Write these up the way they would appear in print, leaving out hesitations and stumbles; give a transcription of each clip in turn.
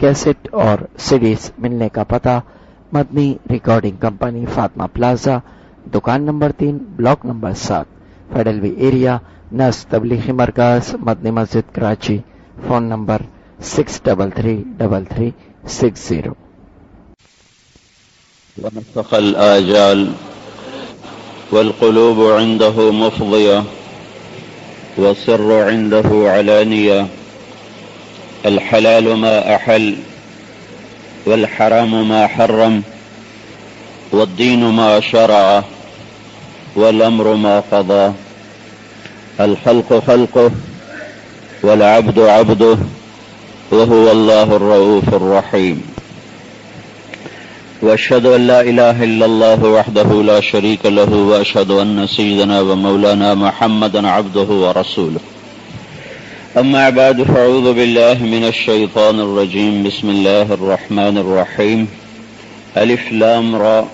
Cassette اور CDs ملنے کا پتہ Madani recording company Fatima plaza, دکان نمبر 3، بلاک نمبر 7، فیڈلوی ایریا، نس تبلیغی مرکز مدنی مسجد کراچی۔ Phone number 633360۔ ونفخ الآجال والقلوب عنده مفضية والسر عنده علانية، الحلال ما أحل والحرام ما حرم والدين ما شرع والأمر ما قضى، الخلق خلقه والعبد عبده وهو الله الرؤوف الرحيم، وأشهد أن لا إله إلا الله وحده لا شريك له، وأشهد أن سيدنا ومولانا محمدا عبده ورسوله. أما بعد، فأعوذ بالله من الشيطان الرجيم. بسم الله الرحمن الرحيم. ألف لام را،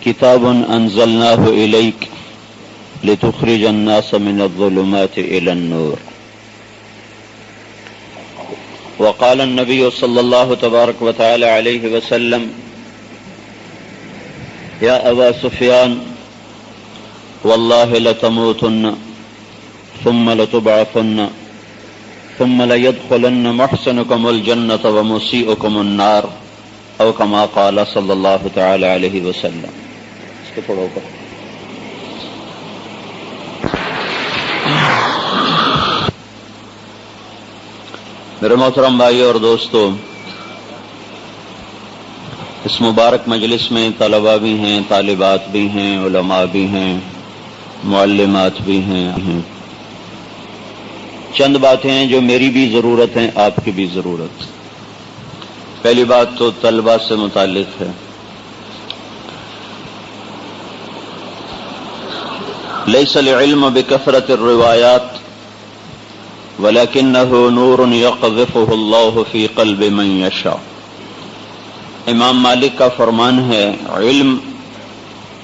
كتاب أنزلناه إليك لتخرج الناس من الظلمات إلى النور. وقال النبي صلى الله تبارك وتعالى عليه وسلم: يا أبا سفيان، والله لتموتن ثم لتبعثن ثم ليدخلن محسنكم الجنة ومسيئكم النار، أو كما قال صلى الله تعالى عليه وسلم. اس کو پڑھو گا. میرے محترم بھائیو اور دوستو، اس مبارک مجلس میں طلباء بھی ہیں، طالبات بھی ہیں، علماء بھی ہیں، معلمات بھی ہیں. چند باتیں ہیں جو میری بھی ضرورت ہیں، آپ کی بھی ضرورت. پہلی بات تو طلباء سے متعلق ہے. لیس العلم بکثرت الروایات ولکنہ نور یقذفہ اللہ فی قلب من یشاء. امام مالک کا فرمان ہے، علم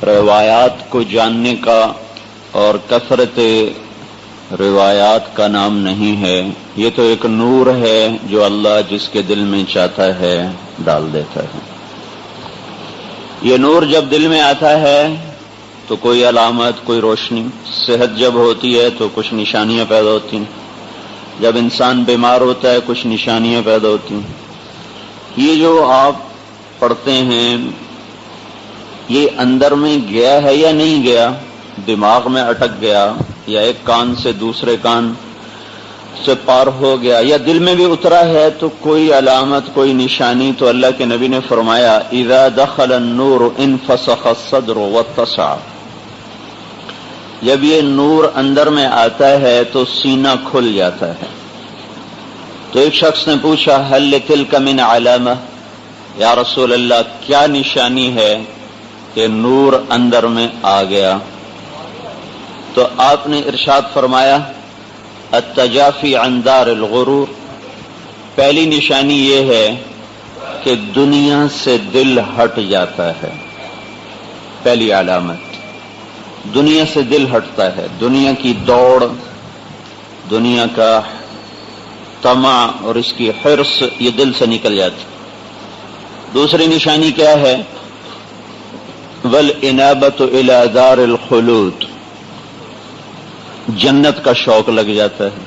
روایات کو جاننے کا اور کثرت روایات کا نام نہیں ہے، یہ تو ایک نور ہے جو اللہ جس کے دل میں چاہتا ہے ڈال دیتا ہے. یہ نور جب دل میں آتا ہے تو کوئی علامت، کوئی روشنی. صحت جب ہوتی ہے تو کچھ نشانیاں پیدا ہوتی ہیں، جب انسان بیمار ہوتا ہے کچھ نشانیاں پیدا ہوتی ہیں. یہ جو آپ پڑھتے ہیں یہ اندر میں گیا ہے یا نہیں گیا، دماغ میں اٹک گیا یا ایک کان سے دوسرے کان سے پار ہو گیا یا دل میں بھی اترا ہے، تو کوئی علامت، کوئی نشانی. تو اللہ کے نبی نے فرمایا: اذا دخل النور انفسخ الصدر واتسع. جب یہ نور اندر میں آتا ہے تو سینہ کھل جاتا ہے. تو ایک شخص نے پوچھا: هل لتلك من علامہ، یا رسول اللہ کیا نشانی ہے کہ نور اندر میں آ گیا؟ تو آپ نے ارشاد فرمایا: التجافی عن دار الغرور. پہلی نشانی یہ ہے کہ دنیا سے دل ہٹ جاتا ہے. پہلی علامت، دنیا سے دل ہٹتا ہے. دنیا کی دوڑ، دنیا کا طمع اور اس کی حرص یہ دل سے نکل جاتی. دوسری نشانی کیا ہے؟ والانابۃ الی دار الخلود. جنت کا شوق لگ جاتا ہے،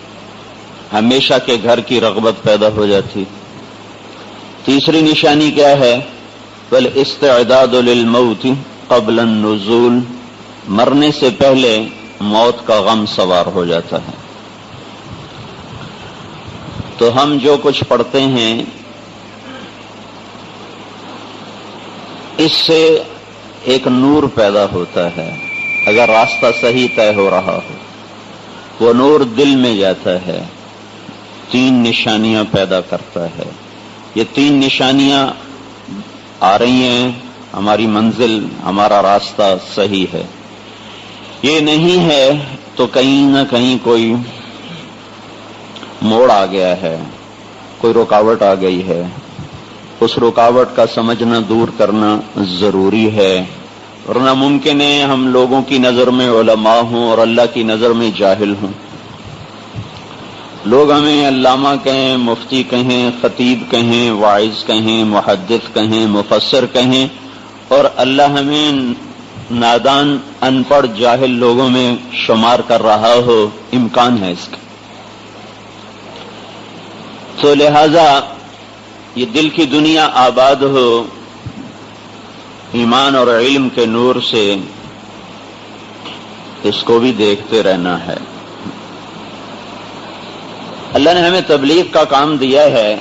ہمیشہ کے گھر کی رغبت پیدا ہو جاتی. تیسری نشانی کیا ہے؟ والاستعداد للموت قبل النزول. مرنے سے پہلے موت کا غم سوار ہو جاتا ہے. تو ہم جو کچھ پڑھتے ہیں اس سے ایک نور پیدا ہوتا ہے. اگر راستہ صحیح طے ہو رہا ہو، وہ نور دل میں جاتا ہے، 3 نشانیاں پیدا کرتا ہے. یہ 3 نشانیاں آ رہی ہیں، ہماری منزل، ہمارا راستہ صحیح ہے. یہ نہیں ہے تو کہیں نہ کہیں کوئی موڑ آ گیا ہے، کوئی رکاوٹ آ گئی ہے. اس رکاوٹ کا سمجھنا، دور کرنا ضروری ہے، ورنہ ممکن ہے ہم لوگوں کی نظر میں علماء ہوں اور اللہ کی نظر میں جاہل ہوں. لوگ ہمیں علامہ کہیں، مفتی کہیں، خطیب کہیں، واعظ کہیں، محدث کہیں، مفسر کہیں، اور اللہ ہمیں نادان، ان پڑھ، جاہل لوگوں میں شمار کر رہا ہو، امکان ہے اس کا۔ تو لہذا یہ دل کی دنیا آباد ہو ایمان اور علم کے نور سے، اس کو بھی دیکھتے رہنا ہے۔ اللہ نے ہمیں تبلیغ کا کام دیا ہے،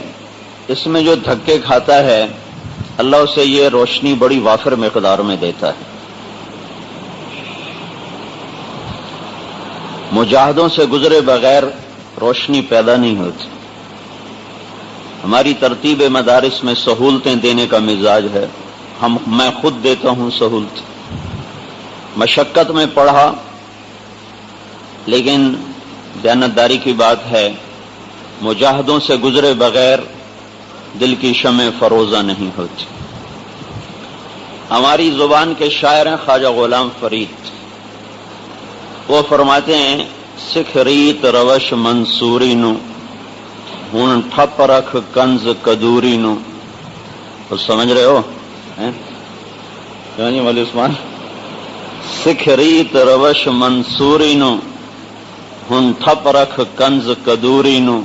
اس میں جو دھکے کھاتا ہے اللہ اسے یہ روشنی بڑی وافر مقدار میں دیتا ہے۔ مجاہدوں سے گزرے بغیر روشنی پیدا نہیں ہوتی۔ ہماری ترتیب مدارس میں سہولتیں دینے کا مزاج ہے، میں خود دیتا ہوں سہولت، مشقت میں پڑھا، لیکن دیانتداری کی بات ہے مجاہدوں سے گزرے بغیر دل کی شمع فروزہ نہیں ہوتی۔ ہماری زبان کے شاعر ہیں خواجہ غلام فرید، وہ فرماتے ہیں سکھ ریت روش منصوری نو ہن ٹھپ رکھ کنز کدوری نو۔ تو سمجھ رہے ہو مولی عثمان؟ سکھ ریت روش منصوری نو ہن ٹھپ رکھ کنز کدوری نو،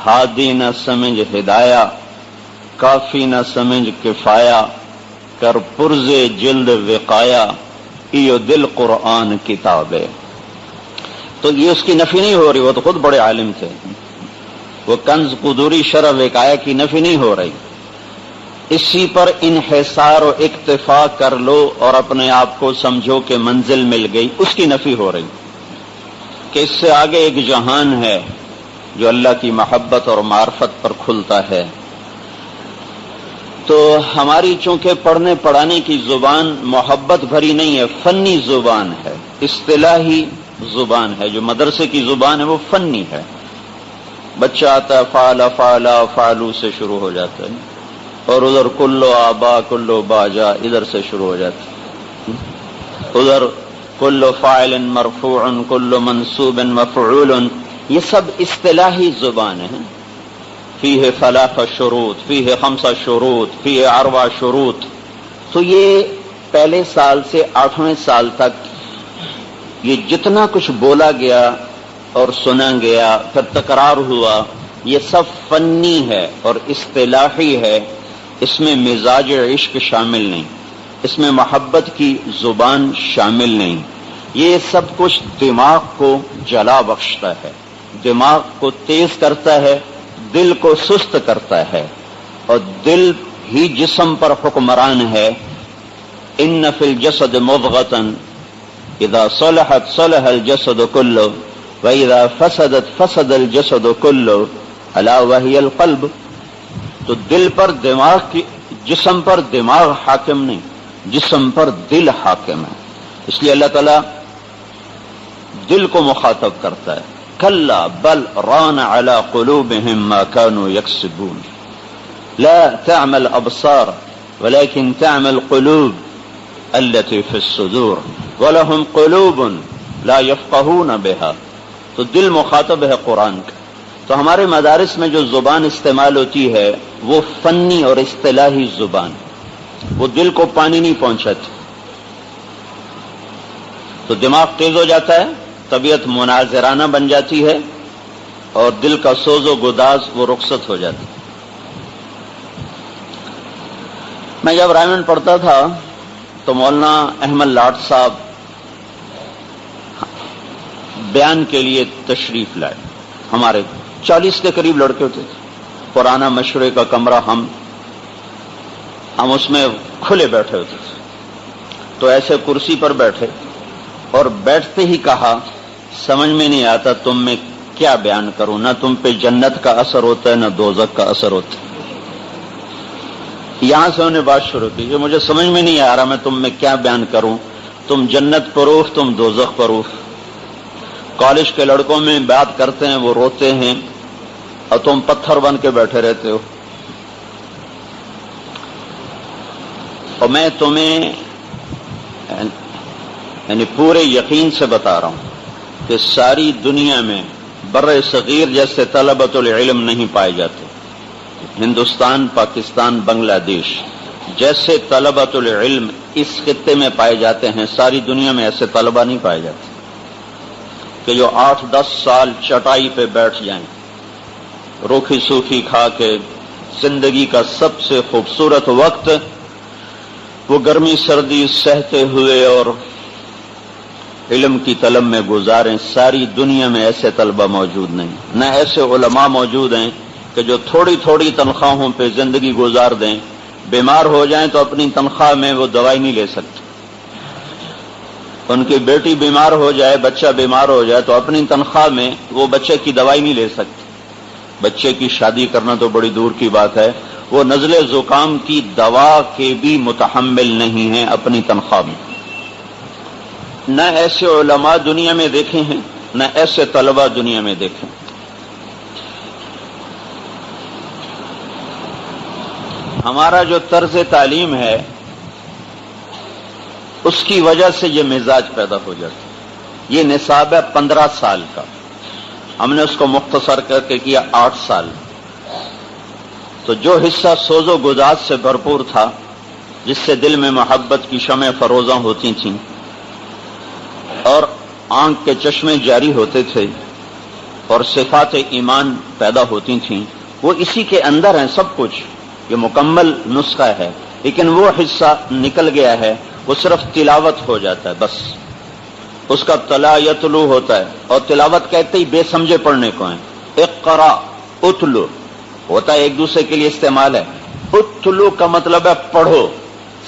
ہادی نہ سمجھ ہدایا کافی نہ سمجھ کفایا، کر پرز جلد وقایا ایو دل قرآن کتاب ہے۔ تو یہ اس کی نفی نہیں ہو رہی، وہ تو خود بڑے عالم تھے، وہ کنز قدوری شرع وقایا کی نفی نہیں ہو رہی، اسی پر انحصار و اکتفا کر لو اور اپنے آپ کو سمجھو کہ منزل مل گئی، اس کی نفی ہو رہی کہ اس سے آگے ایک جہان ہے جو اللہ کی محبت اور معرفت پر کھلتا ہے۔ تو ہماری چونکہ پڑھنے پڑھانے کی زبان محبت بھری نہیں ہے، فنی زبان ہے، اصطلاحی زبان ہے۔ جو مدرسے کی زبان ہے وہ فنی ہے، بچہ آتا ہے فعلا فعلا فعلو سے شروع ہو جاتا ہے، اور ادھر کلو آبا کلو باجا ادھر سے شروع ہو جاتا ہے، ادھر کلو فاعل مرفوع کلو منصوب مفعول، یہ سب اصطلاحی زبان ہے۔ فیہ ثلاث شروط، فیہ خمسہ شروط، فیہ اربع شروط۔ تو یہ پہلے سال سے 8ویں سال تک یہ جتنا کچھ بولا گیا اور سنا گیا پھر تکرار ہوا، یہ سب فنی ہے اور اصطلاحی ہے، اس میں مزاج عشق شامل نہیں، اس میں محبت کی زبان شامل نہیں۔ یہ سب کچھ دماغ کو جلا بخشتا ہے، دماغ کو تیز کرتا ہے، دل کو سست کرتا ہے، اور دل ہی جسم پر حکمران ہے۔ ان فی الجسد مضغۃ اذا صلحت صلح الجسد کلہ واذا فسدت فسد الجسد کلہ الا وہی القلب۔ تو دل پر دماغ کی، جسم پر دماغ حاکم نہیں، جسم پر دل حاکم ہے۔ اس لیے اللہ تعالیٰ دل کو مخاطب کرتا ہے، کلا بل ران علی قلوبہم ما كانوا یکسبون لا تعمى الابصار ولكن تعمى القلوب التي في الصدور ولهم قلوب لا يفقهون بها۔ تو دل مخاطب ہے قرآن کا۔ تو ہمارے مدارس میں جو زبان استعمال ہوتی ہے وہ فنی اور اصطلاحی زبان، وہ دل کو پانی نہیں پہنچاتی۔ تو دماغ تیز ہو جاتا ہے، طبیعت مناظرانہ بن جاتی ہے، اور دل کا سوز و گداز وہ رخصت ہو جاتی ہے۔ میں جب رائمنڈ پڑھتا تھا تو مولانا احمد لاٹ صاحب بیان کے لیے تشریف لائے، ہمارے 40 کے قریب لڑکے ہوتے تھے، پرانا مشورے کا کمرہ، ہم اس میں کھلے بیٹھے ہوتے تھے۔ تو ایسے کرسی پر بیٹھے اور بیٹھتے ہی کہا سمجھ میں نہیں آتا تم میں کیا بیان کروں، نہ تم پہ جنت کا اثر ہوتا ہے نہ دوزخ کا اثر ہوتا ہے۔ یہاں سے انہیں بات شروع کی کہ مجھے سمجھ میں نہیں آ رہا میں تم میں کیا بیان کروں، تم جنت پروف، تم دوزخ پروف۔ کالج کے لڑکوں میں بات کرتے ہیں وہ روتے ہیں اور تم پتھر بن کے بیٹھے رہتے ہو۔ اور میں تمہیں یعنی پورے یقین سے بتا رہا ہوں کہ ساری دنیا میں برِ صغیر جیسے طلبۃ العلم نہیں پائے جاتے. ہندوستان، پاکستان، بنگلہ دیش جیسے طلبۃ العلم اس خطے میں پائے جاتے ہیں، ساری دنیا میں ایسے طلبہ نہیں پائے جاتے کہ جو 8-10 سال چٹائی پہ بیٹھ جائیں، روکھی سوکھی کھا کے زندگی کا سب سے خوبصورت وقت وہ گرمی سردی سہتے ہوئے اور علم کی طلب میں گزاریں. ساری دنیا میں ایسے طلبہ موجود نہیں. نہ ایسے علماء موجود ہیں کہ جو تھوڑی تھوڑی تنخواہوں پہ زندگی گزار دیں، بیمار ہو جائیں تو اپنی تنخواہ میں وہ دوائی نہیں لے سکتے. ان کی بیٹی بیمار ہو جائے، بچہ بیمار ہو جائے تو اپنی تنخواہ میں وہ بچے کی دوائی نہیں لے سکتے. بچے کی شادی کرنا تو بڑی دور کی بات ہے، وہ نزلے زکام کی دوا کے بھی متحمل نہیں ہیں اپنی تنخواہ میں. نہ ایسے علماء دنیا میں دیکھے ہیں، نہ ایسے طلباء دنیا میں دیکھیں. ہمارا جو طرز تعلیم ہے اس کی وجہ سے یہ مزاج پیدا ہو جاتا ہے. یہ نصاب ہے 15 سال کا، ہم نے اس کو مختصر کر کے کیا 8 سال. تو جو حصہ سوز و گداز سے بھرپور تھا، جس سے دل میں محبت کی شمع فروزاں ہوتی تھیں اور آنکھ کے چشمے جاری ہوتے تھے اور صفات ایمان پیدا ہوتی تھیں، وہ اسی کے اندر ہیں سب کچھ. یہ مکمل نسخہ ہے، لیکن وہ حصہ نکل گیا ہے، وہ صرف تلاوت ہو جاتا ہے بس. اس کا تلا یتلو ہوتا ہے، اور تلاوت کہتے ہی بے سمجھے پڑھنے کو ہیں. اقرا اتلو ہوتا ہے، ایک دوسرے کے لیے استعمال ہے. اتلو کا مطلب ہے پڑھو،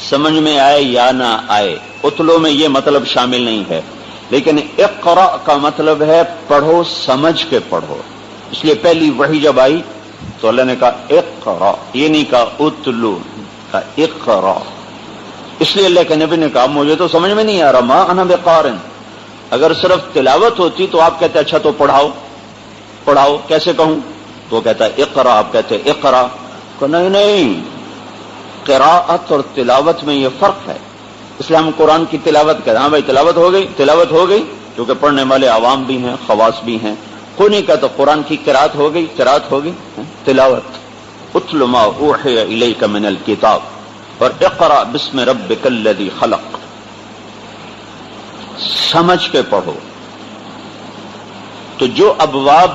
سمجھ میں آئے یا نہ آئے. اتلو میں یہ مطلب شامل نہیں ہے، لیکن اقرا کا مطلب ہے پڑھو، سمجھ کے پڑھو. اس لیے پہلی وحی جب آئی تو اللہ نے کہا اقرا، یہ نہیں کہا اتلو، کہا اقرا. اس لیے اللہ کے نبی نے کہا مجھے تو سمجھ میں نہیں آ رہا، ما انا بقارن. اگر صرف تلاوت ہوتی تو آپ کہتے اچھا تو پڑھاؤ پڑھاؤ، کیسے کہوں؟ تو کہتا ہے اقرا، آپ کہتے اقرا. کہ نہیں، قراءت اور تلاوت میں یہ فرق ہے. اس لیے ہم قرآن کی تلاوت کہتے ہیں. ہاں بھائی تلاوت ہو گئی کیونکہ پڑھنے والے عوام بھی ہیں، خواص بھی ہیں. کوئی نہیں کہتا قرآن کی قراءت ہو گئی تلاوت. اتل ما اوحی الیک من الکتاب اور اقرا بسم ربک الذی خلق. سمجھ کے پڑھو. تو جو ابواب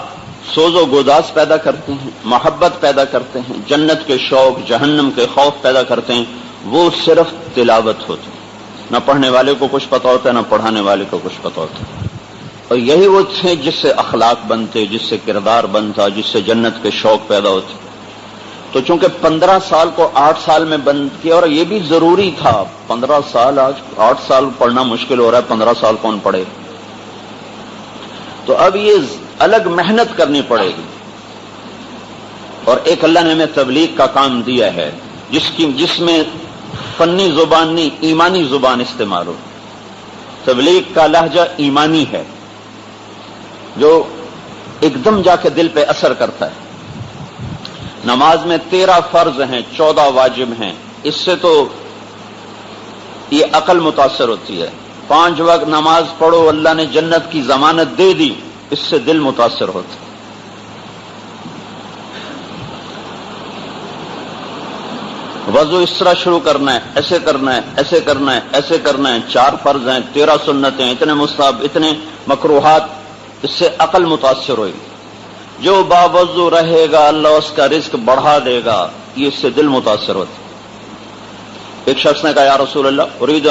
سوز و گداز پیدا کرتے ہیں، محبت پیدا کرتے ہیں، جنت کے شوق، جہنم کے خوف پیدا کرتے ہیں، وہ صرف تلاوت ہوتی ہے. نہ پڑھنے والے کو کچھ پتا ہوتا ہے، نہ پڑھانے والے کو کچھ پتا ہوتا ہے. اور یہی وہ تھے جس سے اخلاق بنتے، جس سے کردار بنتا، جس سے جنت کے شوق پیدا ہوتے. تو چونکہ 15 سال کو 8 سال میں بند کیا، اور یہ بھی ضروری تھا. 15 سال، آج 8 سال پڑھنا مشکل ہو رہا ہے، 15 سال کون پڑھے؟ تو اب یہ الگ محنت کرنی پڑے گی. اور ایک اللہ نے ہمیں تبلیغ کا کام دیا ہے جس میں فنی زبان نہیں، ایمانی زبان استعمال ہو. تبلیغ کا لہجہ ایمانی ہے جو ایک دم جا کے دل پہ اثر کرتا ہے. نماز میں 13 فرض ہیں، 14 واجب ہیں. اس سے تو یہ عقل متاثر ہوتی ہے. 5 وقت نماز پڑھو، اللہ نے جنت کی ضمانت دے دی، اس سے دل متاثر ہوتا ہے. وضو اس طرح شروع کرنا ہے، ایسے کرنا ہے، ایسے کرنا ہے، ایسے کرنا ہے. 4 فرض ہیں، 13 سنتیں، اتنے مستحب، اتنے مکروہات. اس سے عقل متاثر ہوئی. جو باوضو رہے گا اللہ اس کا رزق بڑھا دے گا، یہ اس سے دل متاثر ہوتا. ایک شخص نے کہا یا رسول اللہ اريد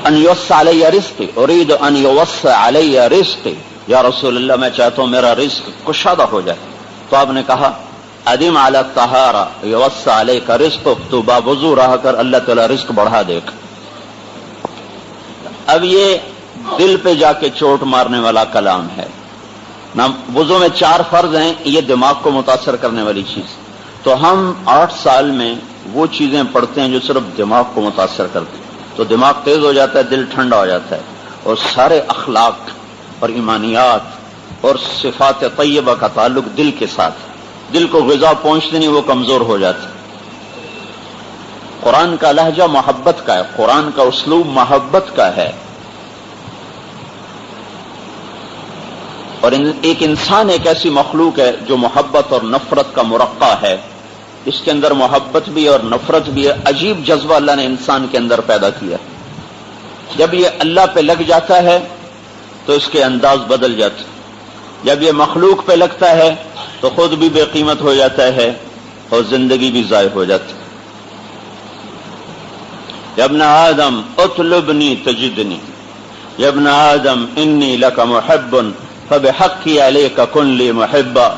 ان يوسع علی رزقی، اريد ان يوسع علی رزقی. یا رسول اللہ میں چاہتا ہوں میرا رزق کشادہ ہو جائے. تو آپ نے کہا ادم علی الطہارہ یوسع علیک رزقک، تو باوضو رہا کر اللہ تعالی رزق بڑھا دے گا. اب یہ دل پہ جا کے چوٹ مارنے والا کلام ہے. وضو میں 4 فرض ہیں، یہ دماغ کو متاثر کرنے والی چیز. تو ہم 8 سال میں وہ چیزیں پڑھتے ہیں جو صرف دماغ کو متاثر کرتے ہیں. تو دماغ تیز ہو جاتا ہے، دل ٹھنڈا ہو جاتا ہے، اور سارے اخلاق اور ایمانیات اور صفات طیبہ کا تعلق دل کے ساتھ. دل کو غذا پہنچتی نہیں، وہ کمزور ہو جاتا. قرآن کا لہجہ محبت کا ہے، قرآن کا اسلوب محبت کا ہے، اور ایک انسان ایک ایسی مخلوق ہے جو محبت اور نفرت کا مرقع ہے، اس کے اندر محبت بھی اور نفرت بھی ہے۔ عجیب جذبہ اللہ نے انسان کے اندر پیدا کیا، جب یہ اللہ پہ لگ جاتا ہے تو اس کے انداز بدل جاتے، جب یہ مخلوق پہ لگتا ہے تو خود بھی بے قیمت ہو جاتا ہے اور زندگی بھی ضائع ہو جاتی۔ یا ابن آدم اطلبنی تجدنی، یا ابن آدم انی لک محب فبحقی علیک کن لی محبا،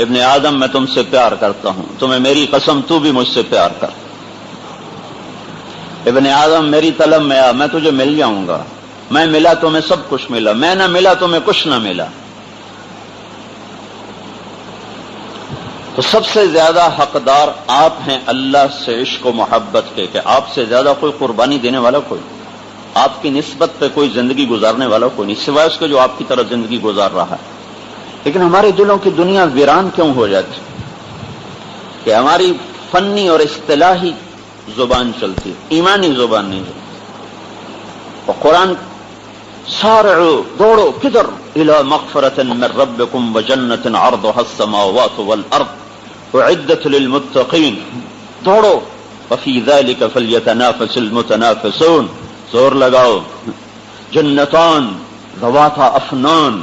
ابن آدم میں تم سے پیار کرتا ہوں، تمہیں میری قسم تو بھی مجھ سے پیار کر۔ ابن آدم میری طلب میں آ، میں تجھے مل جاؤں گا، میں ملا تمہیں سب کچھ ملا، میں نہ ملا تمہیں کچھ نہ ملا۔ تو سب سے زیادہ حقدار آپ ہیں اللہ سے عشق و محبت کے، کہ آپ سے زیادہ کوئی قربانی دینے والا کوئی، آپ کی نسبت پہ کوئی زندگی گزارنے والا کوئی نہیں، سوائے اس کے جو آپ کی طرح زندگی گزار رہا ہے۔ لیکن ہمارے دلوں کی دنیا ویران کیوں ہو جاتی کہ ہماری فنی اور اصطلاحی زبان چلتی، ایمانی زبان نہیں چلتی۔ اور قرآن سارعوا، دوڑو کدھر، الی مغفرۃ من ربکم وجنۃ عرضها السماوات والارض اعدت للمتقین، دوڑو، وفی ذلک فلیتنافس المتنافسون، زور لگاؤ، جنتان ذواتا افنان،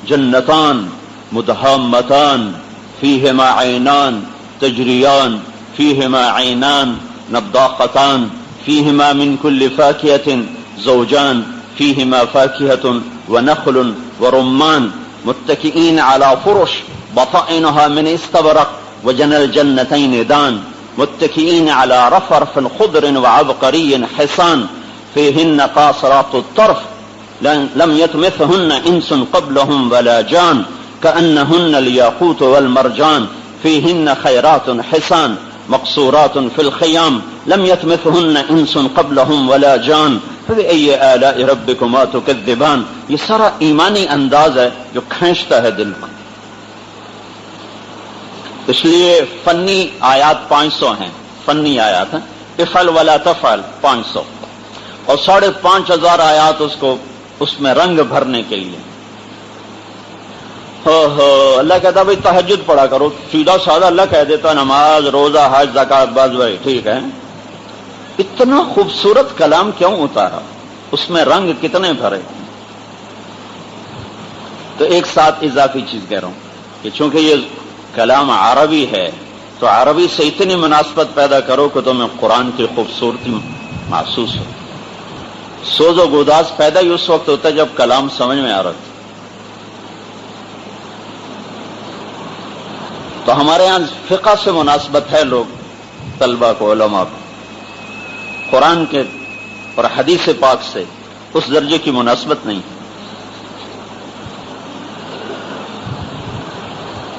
جنتان مدہامتان فیہما عینان تجریان فیہما عینان نضاختان فیہما من کل فاکہۃ زوجان فیہما فاکہۃ ونخل ورمان متکئین علی فرش بطائنها من استبرق وجنى الجنتين دان متكئين على رفرف خضر وعبقري حصان فيهن قاصرات الطرف لم يطمثهن انس قبلهم ولا جان كأنهن الياقوت والمرجان فيهن خيرات حسان مقصورات في الخيام لم يطمثهن انس قبلهم ولا جان فبأي آلاء ربكما تكذبان۔ یہ سارا ایمانی انداز ہے جو کھینچتا ہے دل کو، اس لیے فنی آیات 500 ہیں، فنی آیات ہیں، افعل ولا تفعل 500، اور 5500 آیات اس میں رنگ بھرنے کے لیے۔ اللہ کہتا بھائی تہجد پڑھا کرو، سیدھا سادہ اللہ کہہ دیتا نماز روزہ حج زکات بس بھائی ٹھیک ہے، اتنا خوبصورت کلام کیوں اتارا، اس میں رنگ کتنے بھرے۔ تو ایک ساتھ اضافی چیز کہہ رہا ہوں کہ چونکہ یہ کلام عربی ہے تو عربی سے اتنی مناسبت پیدا کرو کہ تمہیں قرآن کی خوبصورتی محسوس ہو۔ سوز و گداز پیدا ہی اس وقت ہوتا ہے جب کلام سمجھ میں آ رہا تھا۔ تو ہمارے یہاں فقہ سے مناسبت ہے، لوگ طلبہ کو، علماء کو، قرآن کے اور حدیث پاک سے اس درجے کی مناسبت نہیں۔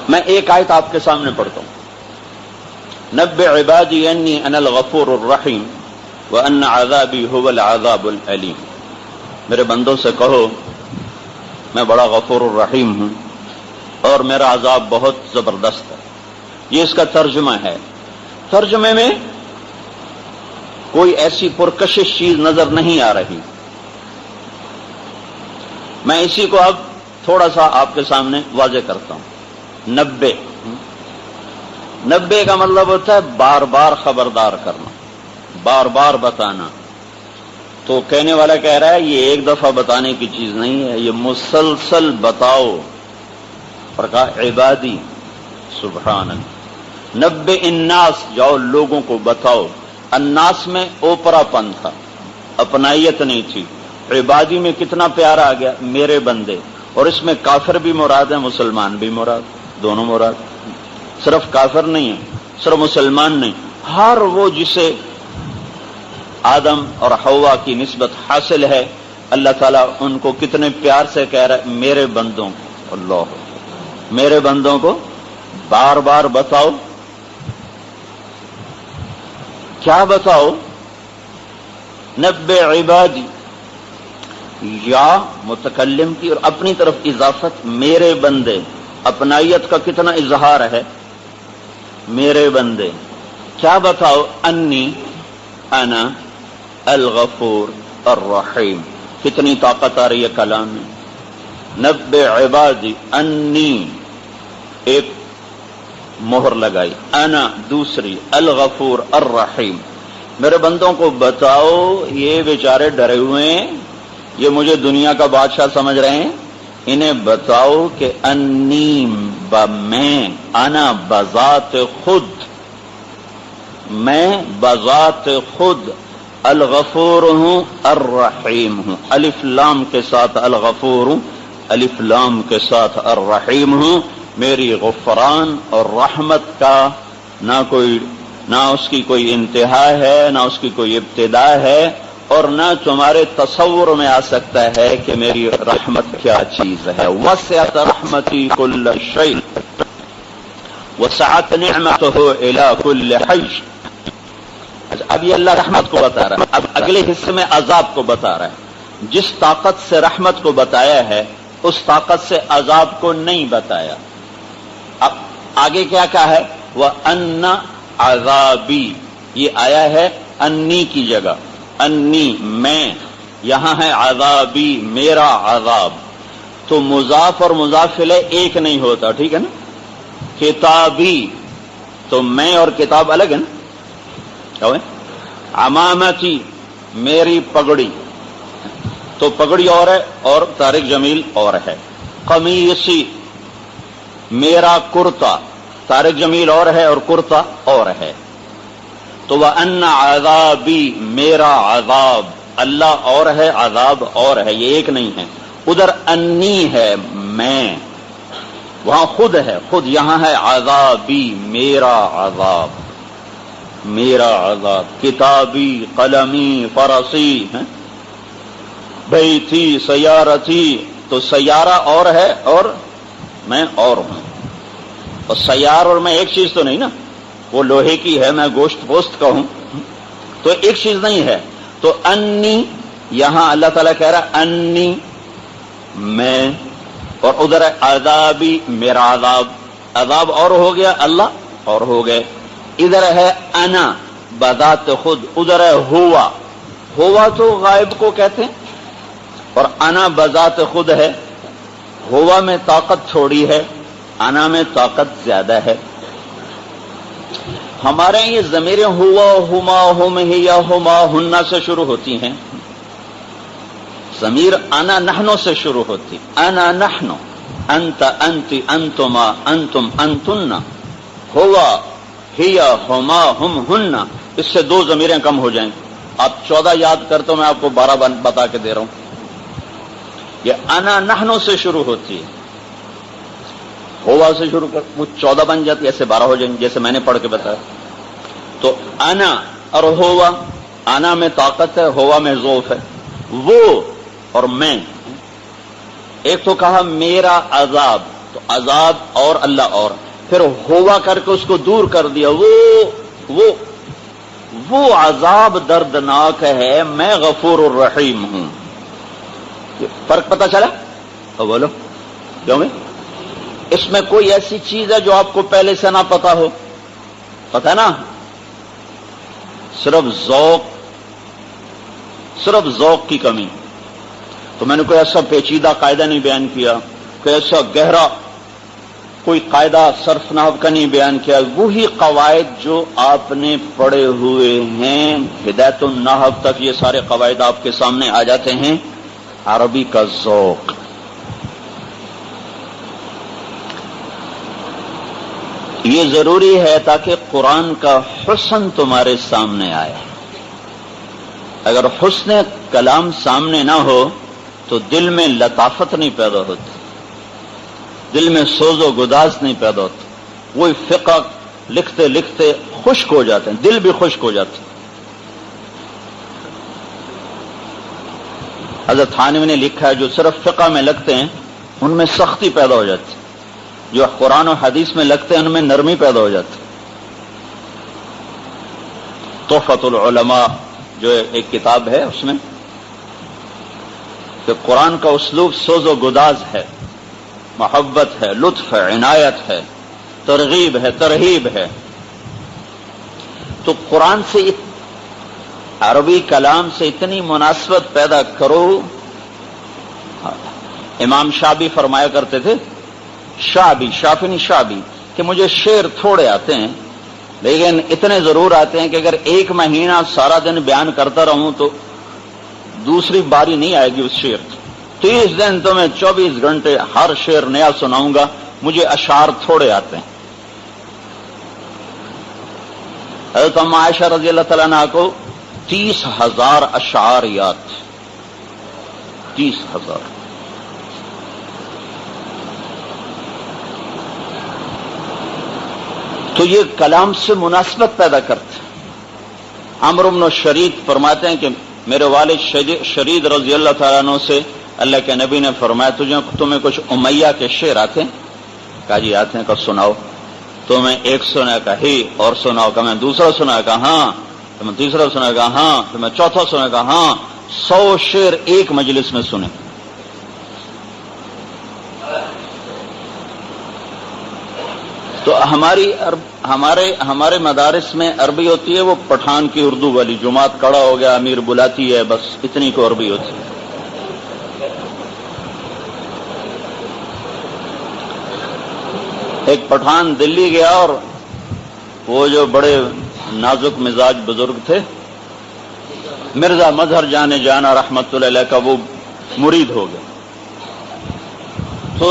میں ایک آیت آپ کے سامنے پڑھتا ہوں، نبئ عبادی انی انا الغفور الرحیم وان عذابی هو العذاب العلیم، میرے بندوں سے کہو میں بڑا غفور الرحیم ہوں اور میرا عذاب بہت زبردست ہے۔ یہ اس کا ترجمہ ہے۔ ترجمے میں کوئی ایسی پرکشش چیز نظر نہیں آ رہی۔ میں اسی کو اب تھوڑا سا آپ کے سامنے واضح کرتا ہوں۔ 90 کا مطلب ہوتا ہے بار بار خبردار کرنا، بار بار بتانا۔ تو کہنے والا کہہ رہا ہے یہ ایک دفعہ بتانے کی چیز نہیں ہے، یہ مسلسل بتاؤ۔ اور کہا عبادی، سبحان اللہ، 90 الناس، جاؤ لوگوں کو بتاؤ۔ الناس میں اوپرا پن تھا، اپنائیت نہیں تھی۔ عبادی میں کتنا پیارا آ گیا، میرے بندے، اور اس میں کافر بھی مراد ہے، مسلمان بھی مراد، دونوں مراد، صرف کافر نہیں ہے، صرف مسلمان نہیں، ہر وہ جسے آدم اور حوا کی نسبت حاصل ہے، اللہ تعالیٰ ان کو کتنے پیار سے کہہ رہا ہے میرے بندوں کو، اللہ میرے بندوں کو بار بار بتاؤ۔ کیا بتاؤ؟ نبئ عبادی، یا متکلم کی اور اپنی طرف اضافت، میرے بندے، اپنائیت کا کتنا اظہار ہے، میرے بندے۔ کیا بتاؤ؟ انی، انا الغفور الرحیم. کتنی طاقت آ رہی ہے کلام میں. نبئ عبادی انی ایک مہر لگائی, انا دوسری, الغفور الرحیم. میرے بندوں کو بتاؤ, یہ بیچارے ڈرے ہوئے ہیں, یہ مجھے دنیا کا بادشاہ سمجھ رہے ہیں, انہیں بتاؤ کہ انی میں, انا بذات خود, میں بذات خود الغفور ہوں الرحیم ہوں. الف لام کے ساتھ الغفور ہوں, الف لام کے ساتھ الرحیم ہوں. میری غفران اور رحمت کا نہ اس کی کوئی انتہا ہے, نہ اس کی کوئی ابتدا ہے, اور نہ تمہارے تصور میں آ سکتا ہے کہ میری رحمت کیا چیز ہے. وسعت رحمتی کل شیء وسعت نعمتہ الی کل حی. اب یہ اللہ رحمت کو بتا رہا ہے, اب اگلے حصے میں عذاب کو بتا رہا ہے. جس طاقت سے رحمت کو بتایا ہے اس طاقت سے عذاب کو نہیں بتایا. اب آگے کیا کہا ہے؟ وَأَنَّ عَذَابِي, یہ آیا ہے انی کی جگہ, انی میں, یہاں ہے عذابی میرا عذاب. تو مضاف اور مضاف الیہ ایک نہیں ہوتا, ٹھیک ہے نا. کتابی تو میں اور کتاب الگ ہے نا. کیا ہے؟ عمامتی میری پگڑی, تو پگڑی اور ہے اور طارق جمیل اور ہے. قمیصی میرا کرتا, طارق جمیل اور ہے اور کرتا اور ہے. تو وَأَنَّ عَذَابِي میرا عذاب, اللہ اور ہے عذاب اور ہے, یہ ایک نہیں ہے. ادھر انی ہے میں, وہاں خود ہے خود, یہاں ہے عذابی میرا عذاب, میرا عذاب. کتابی قلمی فرسی بیتی سیارتی, تو سیارہ اور ہے اور میں اور ہوں. اور سیار اور میں ایک چیز تو نہیں نا, وہ لوہے کی ہے, میں گوشت پوست کا ہوں, تو ایک چیز نہیں ہے. تو انی یہاں اللہ تعالیٰ کہہ رہا انی میں, اور ادھر ہے عذابی میرا عذاب. عذاب اور ہو گیا, اللہ اور ہو گئے. ادھر ہے انا بذات خود, ادھر ہے ہوا. ہوا تو غائب کو کہتے ہیں, اور انا بذات خود ہے. ہوا میں طاقت تھوڑی ہے, انا میں طاقت زیادہ ہے. ہمارے یہ ضمیریں ہوا, ہما, ہم, ہیا, ہما, ہننا سے شروع ہوتی ہیں. ضمیر انا نحنو سے شروع ہوتی. انا نحنو, انت انتی, انتما, انتم, انتن. ہوا, ہیا, ہما, ہم, ہننا, اس سے 2 ضمیریں کم ہو جائیں. آپ 14 یاد کرتے ہو, میں آپ کو 12 بتا کے دے رہا ہوں. یہ انا نحنو سے شروع ہوتی ہے, ہوا سے شروع کر, وہ 14 بن جاتی, ایسے 12 ہو جائیں گے جیسے میں نے پڑھ کے بتایا. تو انا اور ہوا, انا میں طاقت ہے, ہوا میں ذوف ہے. وہ اور میں, ایک تو کہا میرا عذاب, تو عذاب اور اللہ اور, پھر ہوا کر کے اس کو دور کر دیا. وہ عذاب دردناک ہے, میں غفور الرحیم ہوں. فرق پتہ چلا؟ تو بولو کیوں میں اس میں کوئی ایسی چیز ہے جو آپ کو پہلے سے نہ پتا ہو؟ پتہ ہے نا, صرف ذوق کی کمی. تو میں نے کوئی ایسا پیچیدہ قاعدہ نہیں بیان کیا, کوئی ایسا گہرا کوئی قاعدہ صرف نحو کا نہیں بیان کیا. وہی قواعد جو آپ نے پڑھے ہوئے ہیں, ہدایت النحو تک یہ سارے قواعد آپ کے سامنے آ جاتے ہیں. عربی کا ذوق, یہ ضروری ہے تاکہ قرآن کا حسن تمہارے سامنے آئے. اگر حسن کلام سامنے نہ ہو تو دل میں لطافت نہیں پیدا ہوتی, دل میں سوز و گداز نہیں پیدا ہوتی. وہی فقہ لکھتے لکھتے خشک ہو جاتے ہیں, دل بھی خشک ہو جاتے ہیں. حضرت تھانوی نے لکھا ہے جو صرف فقہ میں لگتے ہیں ان میں سختی پیدا ہو جاتی, جو قرآن و حدیث میں لگتے ہیں ان میں نرمی پیدا ہو جاتی. تحفۃ العلماء جو ایک کتاب ہے, اس میں کہ قرآن کا اسلوب سوز و گداز ہے, محبت ہے, لطف ہے, عنایت ہے, ترغیب ہے, ترہیب ہے. تو قرآن سے عربی کلام سے اتنی مناسبت پیدا کرو. امام شعبی فرمایا کرتے تھے، شافعی کہ مجھے شعر تھوڑے آتے ہیں لیکن اتنے ضرور آتے ہیں کہ اگر ایک مہینہ سارا دن بیان کرتا رہوں تو دوسری باری نہیں آئے گی اس شعر کی. 30 دن تو میں 24 گھنٹے ہر شعر نیا سناؤں گا، مجھے اشعار تھوڑے آتے ہیں. حضرت ام عائشہ رضی اللہ تعالیٰ عنہ کو 30,000 اشعار یاد تھے. 30,000. تو یہ کلام سے مناسبت پیدا کرتے. عمرو بن شرید فرماتے ہیں کہ میرے والد شرید رضی اللہ تعالیٰ عنہ سے اللہ کے نبی نے فرمایا تمہیں کچھ امیہ کے شعر آتے ہیں؟ کہا جی آتے ہیں. کہا سناؤ. تو میں ایک سنا کہا ہی اور سناؤ. کہ میں دوسرا سنا کہا ہاں. تو میں تیسرا سنا کہا ہاں. تو میں چوتھا سنا کہا ہاں. 100 شعر ایک مجلس میں سنے. تو ہمارے مدارس میں عربی ہوتی ہے وہ پٹھان کی اردو والی، جماعت کڑا ہو گیا امیر بلاتی ہے، بس اتنی کو عربی ہوتی ہے. ایک پٹھان دلی گیا اور وہ جو بڑے نازک مزاج بزرگ تھے مرزا مظہر جانے جانا رحمت اللہ علیہ کا وہ مرید ہو گیا. تو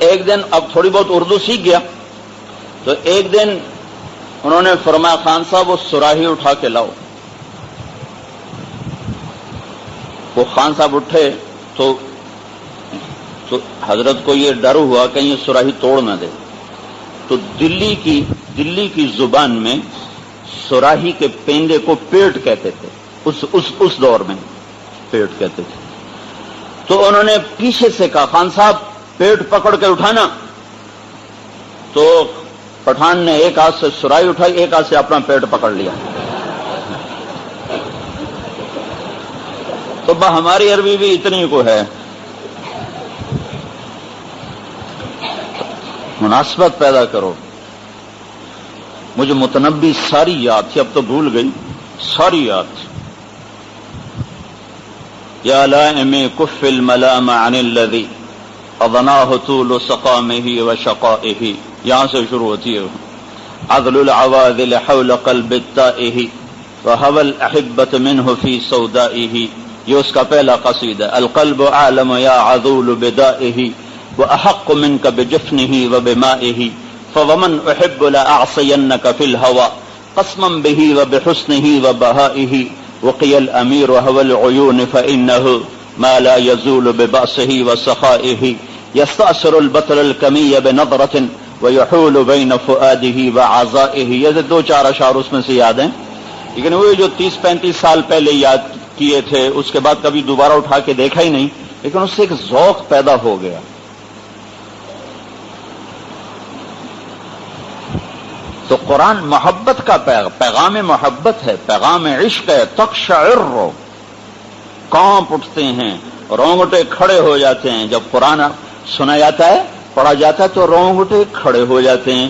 ایک دن اب تھوڑی بہت اردو سیکھ گیا تو ایک دن انہوں نے فرمایا خان صاحب وہ سراہی اٹھا کے لاؤ. وہ خان صاحب اٹھے تو حضرت کو یہ ڈر ہوا کہیں یہ سراہی توڑ نہ دے. تو دلی کی زبان میں سراہی کے پیندے کو پیٹ کہتے تھے. اس دور میں پیٹ کہتے تھے. تو انہوں نے پیچھے سے کہا خان صاحب پیٹ پکڑ کے اٹھانا. تو پٹھان نے ایک ہاتھ سے سراہی اٹھائی، ایک ہاتھ سے اپنا پیٹ پکڑ لیا. تو ہماری عربی بھی اتنی کو ہے. مناسبت پیدا کرو. مجھے متنبی ساری یاد تھی، اب تو بھول گئی، ساری یاد تھی. یا لائم کف الملام عن الذی اضناہ طول سقامہ وشقائہ، یہاں سے شروع ہوتی ہے. عذل العواذل حول قلب التائہ وهوى الأحبة منه في سودائه، یہ اس کا پہلا قصیدہ. القلب عالم یا عذول بدائہ وأحق منك بجفنه وبمائه فومن أحب لأعصينك في الهوى قسما به وبحسنه وبهائه وقي الأمير وهو العيون فإنه ما لا يزول ببأسه وسخائه يستأثر البطل الكمي بنظرة ويحول بين فؤاده وعزائه. یہ دو چار اشعار اس میں سے یاد ہیں لیکن وہ جو 30-35 سال پہلے یاد کیے تھے اس کے بعد کبھی دوبارہ اٹھا کے دیکھا ہی نہیں، لیکن اس سے ایک ذوق پیدا ہو گیا. تو قرآن محبت کا پیغام محبت ہے، پیغام عشق ہے. تقشعر کانپ اٹھتے ہیں، رونگٹے کھڑے ہو جاتے ہیں جب قرآن سنا جاتا ہے، پڑھا جاتا ہے تو رونگٹے کھڑے ہو جاتے ہیں.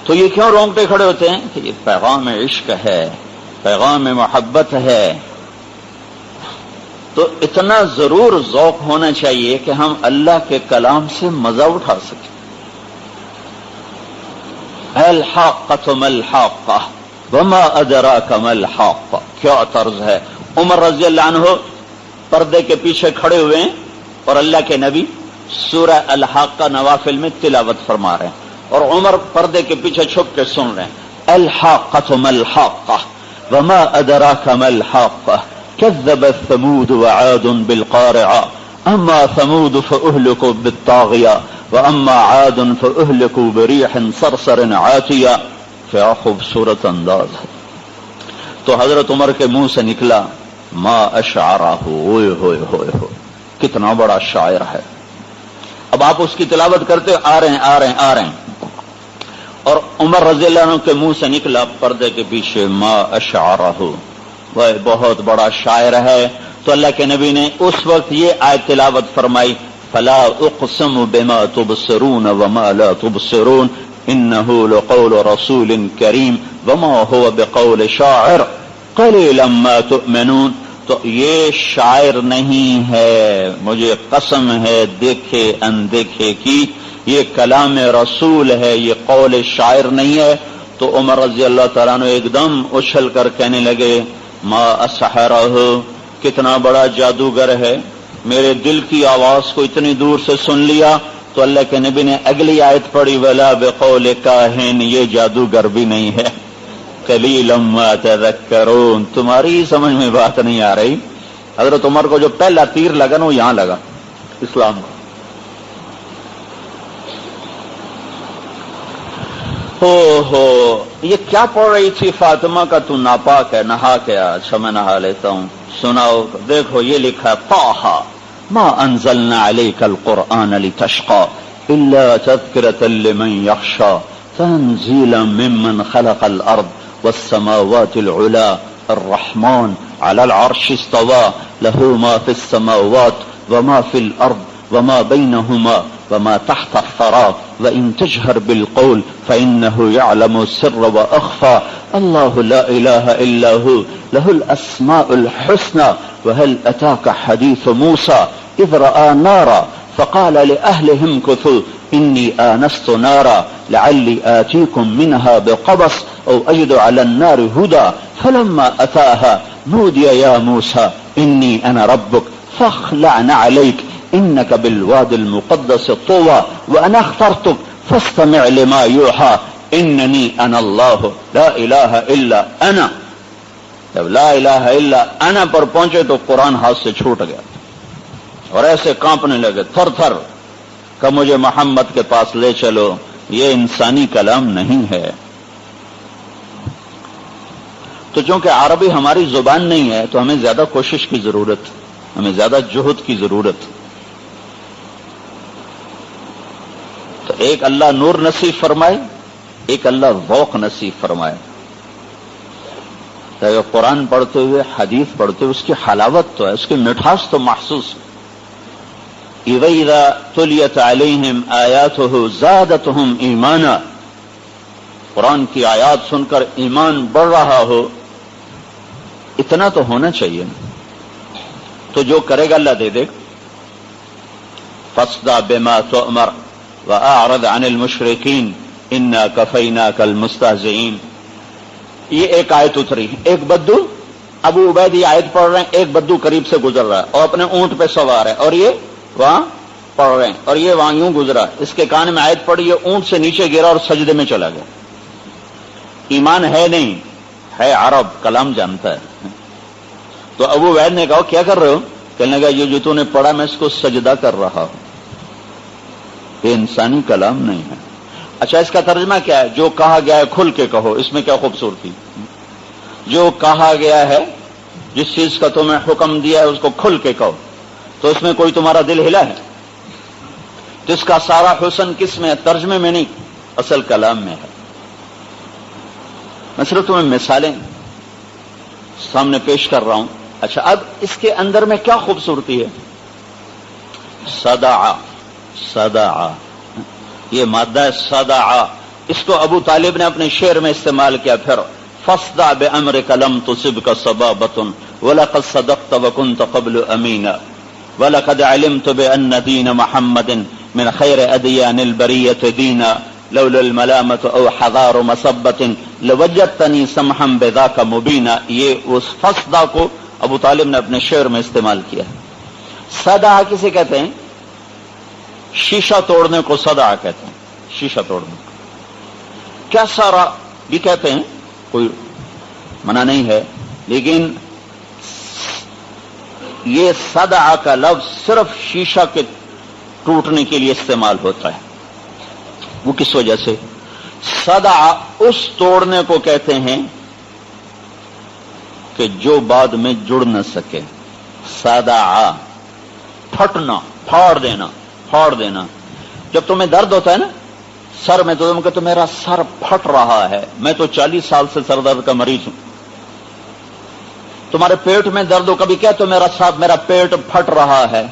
تو یہ کیوں رونگٹے کھڑے ہوتے ہیں کہ یہ پیغام عشق ہے، پیغام محبت ہے. تو اتنا ضرور ذوق ہونا چاہیے کہ ہم اللہ کے کلام سے مزہ اٹھا سکیں. الحاقۃ ما الحاقۃ وما ادراک ما الحاقۃ، کیا طرز ہے. عمر رضی اللہ عنہ پردے کے پیچھے کھڑے ہوئے ہیں اور اللہ کے نبی سورہ الحاقہ نوافل میں تلاوت فرما رہے ہیں اور عمر پردے کے پیچھے چھپ کے سن رہے ہیں. الحاقۃ ما الحاقۃ وما ادراک ما الحاقۃ كذبت ثمود وعاد بالقارعة اما ثمود فاهلكوا بالطاغية واما عاد فاهلكوا بريح صرصر عاتية. کیا خوبصورت انداز ہے. تو حضرت عمر کے منہ سے نکلا ما اشعرہ، ہوئے ہوئے ہوئے ہوئے، کتنا بڑا شاعر ہے. اب آپ اس کی تلاوت کرتے آ رہے ہیں اور عمر رضی اللہ عنہ کے منہ سے نکلا پردے کے پیچھے ما اشعرہ، وہ بہت بڑا شاعر ہے. تو اللہ کے نبی نے اس وقت یہ آیت تلاوت فرمائی فلا اقسم بما تبصرون وما لا تبصرون انه لقول رسول کریم وما هو بقول شاعر قلیلا ما تؤمنون. تو یہ شاعر نہیں ہے، مجھے قسم ہے دیکھے اندیکھے کی، یہ کلام رسول ہے، یہ قول شاعر نہیں ہے. تو عمر رضی اللہ تعالیٰ عنہ ایک دم اچھل کر کہنے لگے ما اسحرہ، کتنا بڑا جادوگر ہے، میرے دل کی آواز کو اتنی دور سے سن لیا. تو اللہ کے نبی نے اگلی آیت پڑھی ولا بقول کاہن، یہ جادوگر بھی نہیں ہے. قلیلا ما تذکرون، تمہاری سمجھ میں بات نہیں آ رہی. حضرت عمر کو جو پہلا تیر لگا نا وہ یہاں لگا، اسلام کو. ہو یہ کیا پڑھ رہی تھی فاطمہ کا تو ناپاک ہے، نہا کے آ. اچھا میں نہا لیتا ہوں، سناؤ. دیکھو یہ لکھا ہے طٰہٰ ما انزلنا علیک القرآن لتشقى الا تذکرة لمن یخشى تنزیلا ممن خلق الارض والسماوات العلا الرحمن على العرش استوى له ما في السماوات وما في الارض وما بينهما وما تحت الثرى وإن تجهر بالقول فإنه يعلم السر وأخفى الله لا إله إلا هو له الأسماء الحسنى وهل أتاك حديث موسى إذ رأى نارا فقال لأهلهم كثوا إني آنست نارا لعلي آتيكم منها بقبس أو أجد على النار هدى فلما أتاها نودي يا موسى إني أنا ربك فاخلع عليك انك بالواد المقدس طوى وانا اخترتك فاستمع لما يوحى انني انا الله لا الہ الا انا. جب لا الہ الا انا پر پہنچے تو قرآن ہاتھ سے چھوٹ گیا اور ایسے کانپنے لگے تھر تھر کہ مجھے محمد کے پاس لے چلو، یہ انسانی کلام نہیں ہے. تو چونکہ عربی ہماری زبان نہیں ہے تو ہمیں زیادہ کوشش کی ضرورت، ہمیں زیادہ جہد کی ضرورت. تو ایک اللہ نور نصیب فرمائے، ایک اللہ ذوق نصیب فرمائے. تو قرآن پڑھتے ہوئے حدیث پڑھتے ہوئے اس کی حلاوت تو ہے، اس کی مٹھاس تو محسوس ہے. اِذَا تُلِيَتْ عَلَيْهِمْ آيَاتُهُ زَادَتْهُمْ ایمانا، قرآن کی آیات سن کر ایمان بڑھ رہا ہو، اتنا تو ہونا چاہیے. تو جو کرے گا اللہ دے دے. فَاصْدَعْ بِمَا تُؤْمَرُ وَأَعْرِضْ عَنِ الْمُشْرِكِينَ إِنَّا كَفَيْنَاكَ الْمُسْتَهْزِئِينَ. یہ ایک آیت اتری، ایک بدو ابو عبید یہ آیت پڑھ رہے ہیں، ایک بدو قریب سے گزر رہا ہے اور اپنے اونٹ پہ سوار ہے، اور یہ وہاں پڑھ رہے ہیں اور یہ وہاں یوں گزرا. اس کے کان میں آیت پڑھی، یہ اونٹ سے نیچے گرا اور سجدے میں چلا گیا. ایمان ہے نہیں، ہے عرب، کلام جانتا ہے. تو ابو عبید نے کہا کیا کر رہے ہو؟ کہنے لگا یہ جو تو نے پڑھا میں اس کو سجدہ کر رہا ہوں، یہ انسانی کلام نہیں ہے. اچھا اس کا ترجمہ کیا ہے؟ جو کہا گیا ہے کھل کے کہو، اس میں کیا خوبصورتی. جو کہا گیا ہے، جس چیز کا تمہیں حکم دیا ہے اس کو کھل کے کہو. تو اس میں کوئی تمہارا دل ہلا ہے؟ جس کا سارا حسن کس میں ہے؟ ترجمے میں نہیں، اصل کلام میں ہے. میں صرف تمہیں مثالیں سامنے پیش کر رہا ہوں. اچھا اب اس کے اندر میں کیا خوبصورتی ہے؟ صدع، صدع، یہ مادہ ہے صدع. اس کو ابو طالب نے اپنے شعر میں استعمال کیا. پھر فاصدع بأمرك لم تصبك صبابة ولقد صدقت وكنت قبل أمينا ولقد علمت بأن دين محمد من خير أديان البرية دينا لولا الملامة أو حذار مصبة لوجدتني سمحا بذاك مبينا. یہ اس فاصدع کو ابو طالب نے اپنے شعر میں استعمال کیا. صدع کسے کہتے ہیں؟ شیشہ توڑنے کو صدع کہتے ہیں، شیشہ توڑنے کو. کیا سارا بھی کہتے ہیں، کوئی منع نہیں ہے، لیکن یہ صدع کا لفظ صرف شیشہ کے ٹوٹنے کے لیے استعمال ہوتا ہے. وہ کس وجہ سے؟ صدع اس توڑنے کو کہتے ہیں کہ جو بعد میں جڑ نہ سکے. صدع پھٹنا، پھاڑ دینا، پھاڑ دینا. جب تمہیں درد ہوتا ہے نا سر میں تو تم کہتے میرا سر پھٹ رہا ہے. میں تو 40 سال سے سر درد کا مریض ہوں. تمہارے پیٹ میں درد ہو، کبھی کہتے میرا پیٹ پھٹ رہا ہے،